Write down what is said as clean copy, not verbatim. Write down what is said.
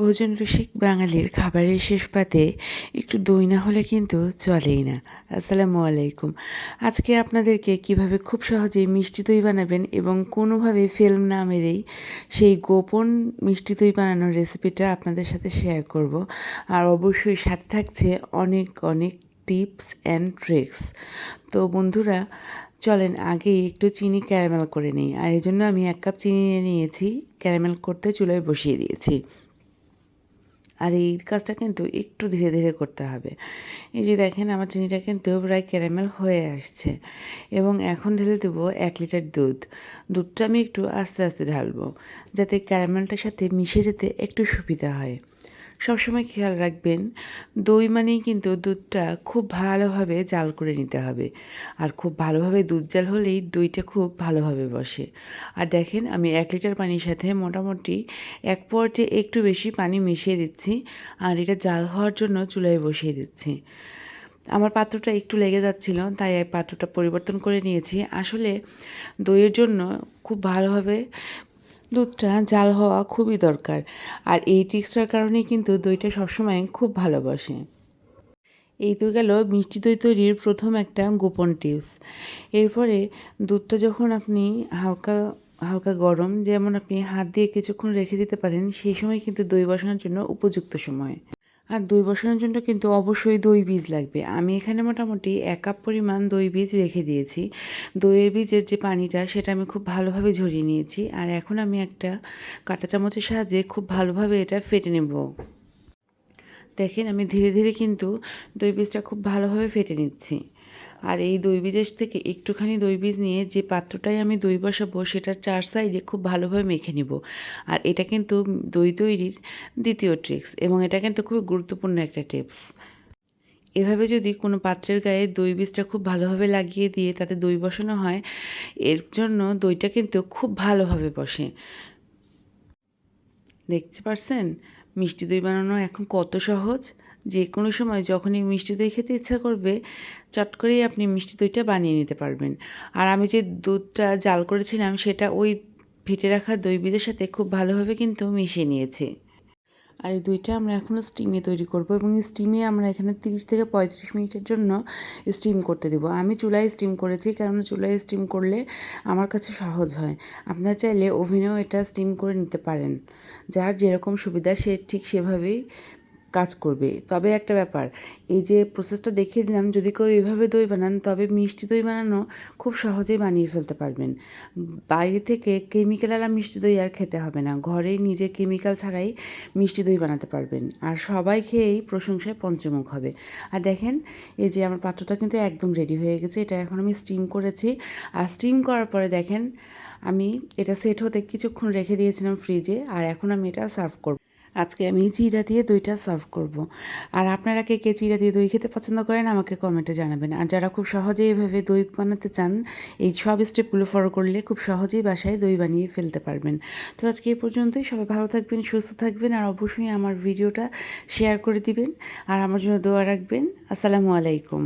ভোজন রসিক বাঙালির খাবারের শেষ পাতে একটু দই না হলে কিন্তু চলেই না। আসসালামু আলাইকুম। আজকে আপনাদেরকে কিভাবে খুব সহজেই মিষ্টি দই বানাবেন এবং কোনোভাবে ফেল না মেরেই সেই গোপন মিষ্টি দই বানানোর রেসিপিটা আপনাদের সাথে শেয়ার করব। আর অবশ্যই সাথে থাকছে অনেক অনেক টিপস অ্যান্ড ট্রিক্স। তো বন্ধুরা, চলেন আগেই একটু চিনি ক্যারামেল করে নিই। আর এই জন্য আমি 1 কাপ চিনি নিয়েছি, ক্যারামেল করতে চুলায় বসিয়ে দিয়েছি। আর এই কাজটা কিন্তু একটু ধীরে ধীরে করতে হবে। এই যে দেখেন, আমার চিনিটা কিন্তু প্রায় ক্যারামেল হয়ে আসছে এবং এখন ঢেলে দেবো 1 লিটার দুধ। দুধটা আমি একটু আস্তে আস্তে ঢালবো, যাতে ক্যারামেলটার সাথে মিশে যেতে একটু সুবিধা হয়। সবসময় খেয়াল রাখবেন, দই মানেই কিন্তু দুধটা খুব ভালোভাবে জাল করে নিতে হবে। আর খুব ভালোভাবে দুধ জাল হলেই দইটা খুব ভালোভাবে বসে। আর দেখেন, আমি 1 লিটার পানির সাথে মোটামুটি 1 পর্যায়ে একটু বেশি পানি মিশিয়ে দিচ্ছি। আর এটা জাল হওয়ার জন্য চুলায় বসিয়ে দিচ্ছি। আমার পাত্রটা একটু লেগে যাচ্ছিল, তাই এই পাত্রটা পরিবর্তন করে নিয়েছি। আসলে দইয়ের জন্য খুব ভালোভাবে দুধটা জাল হওয়া খুবই দরকার। আর এই ট্রিক্সটার কারণেই কিন্তু দইটা সবসময় খুব ভালো বসে। এই তো গেল মিষ্টি দই তৈরির প্রথম একটা গোপন টিপস। এরপরে দুধটা যখন আপনি হালকা হালকা গরম, যেমন আপনি হাত দিয়ে কিছুক্ষণ রেখে দিতে পারেন, সেই সময় কিন্তু দই বসানোর জন্য উপযুক্ত সময়। আর দই বসানোর জন্য কিন্তু অবশ্যই দই বীজ লাগবে। আমি এখানে মোটামুটি 1 কাপ পরিমাণ দই বীজ রেখে দিয়েছি। দইয়ের বীজের যে পানিটা, সেটা আমি খুব ভালোভাবে ঝরিয়ে নিয়েছি। আর এখন আমি একটা কাঁটা চামচের সাহায্যে খুব ভালোভাবে এটা ফেটে নেব। দেখেন, আমি ধীরে ধীরে কিন্তু দই বীজটা খুব ভালোভাবে ফেটে নিচ্ছি। আর এই দই বীজের থেকে একটুখানি দই বীজ নিয়ে যে পাত্রটায় আমি দই বসাবো, সেটার 4 সাইডে খুব ভালোভাবে মেখে নিব। আর এটা কিন্তু দই তৈরির দ্বিতীয় ট্রিক্স এবং এটা কিন্তু খুবই গুরুত্বপূর্ণ একটা টিপস। এভাবে যদি কোনো পাত্রের গায়ে দই বীজটা খুব ভালোভাবে লাগিয়ে দিয়ে তাতে দই বসানো হয়, এর জন্য দইটা কিন্তু খুব ভালোভাবে বসে। দেখতে পারছেন মিষ্টি দই বানানো এখন কত সহজ। যে কোনো সময় যখনই মিষ্টি দই খেতে ইচ্ছা করবে, চট করেই আপনি মিষ্টি দইটা বানিয়ে নিতে পারবেন। আর আমি যে দুধটা জাল করেছিলাম, সেটা ওই ফেটে রাখা দই বীজের সাথে খুব ভালোভাবে কিন্তু মিশিয়ে নিয়েছি। আর এই দইটা আমরা এখনও স্টিমে তৈরি করব এবং এই স্টিমে আমরা এখানে 30 থেকে 35 মিনিটের জন্য স্টিম করতে দেব। আমি চুলায় স্টিম করেছি, কারণ চুলায় স্টিম করলে আমার কাছে সহজ হয়। আপনারা চাইলে ওভেনেও এটা স্টিম করে নিতে পারেন। যার যেরকম সুবিধা সে ঠিক সেভাবেই কাজ করবে। তবে একটা ব্যাপার, এই যে প্রসেসটা দেখিয়ে দিলাম, যদি কেউ এভাবে দই বানান, তবে মিষ্টি দই বানানো খুব সহজেই বানিয়ে ফেলতে পারবেন। বাইরে থেকে কেমিক্যালওয়ালা মিষ্টি দই আর খেতে হবে না। ঘরেই নিজে কেমিক্যাল ছাড়াই মিষ্টি দই বানাতে পারবেন। আর সবাই খেয়েই প্রশংসায় পঞ্চমুখ হবে। আর দেখেন, এই যে আমার পাত্রটা কিন্তু একদম রেডি হয়ে গেছে। এটা এখন আমি স্টিম করেছি। আর স্টিম করার পরে দেখেন, আমি এটা সেট হতে কিছুক্ষণ রেখে দিয়েছিলাম ফ্রিজে। আর এখন আমি এটা সার্ভ করব। আজকে আমি চিড়া দিয়ে দইটা সার্ভ করব। আর আপনারা কে কে চিড়া দিয়ে দই খেতে পছন্দ করেন আমাকে কমেন্টে জানাবেন। আর যারা খুব সহজেই এভাবে দই বানাতে চান, এই সব স্টেপগুলো ফলো করলে খুব সহজেই বাসায় দই বানিয়ে ফেলতে পারবেন। তো আজকে এই পর্যন্তই। সবাই ভালো থাকবেন, সুস্থ থাকবেন, আর অবশ্যই আমার ভিডিওটা শেয়ার করে দিবেন আর আমার জন্য দোয়া রাখবেন। আসসালামু আলাইকুম।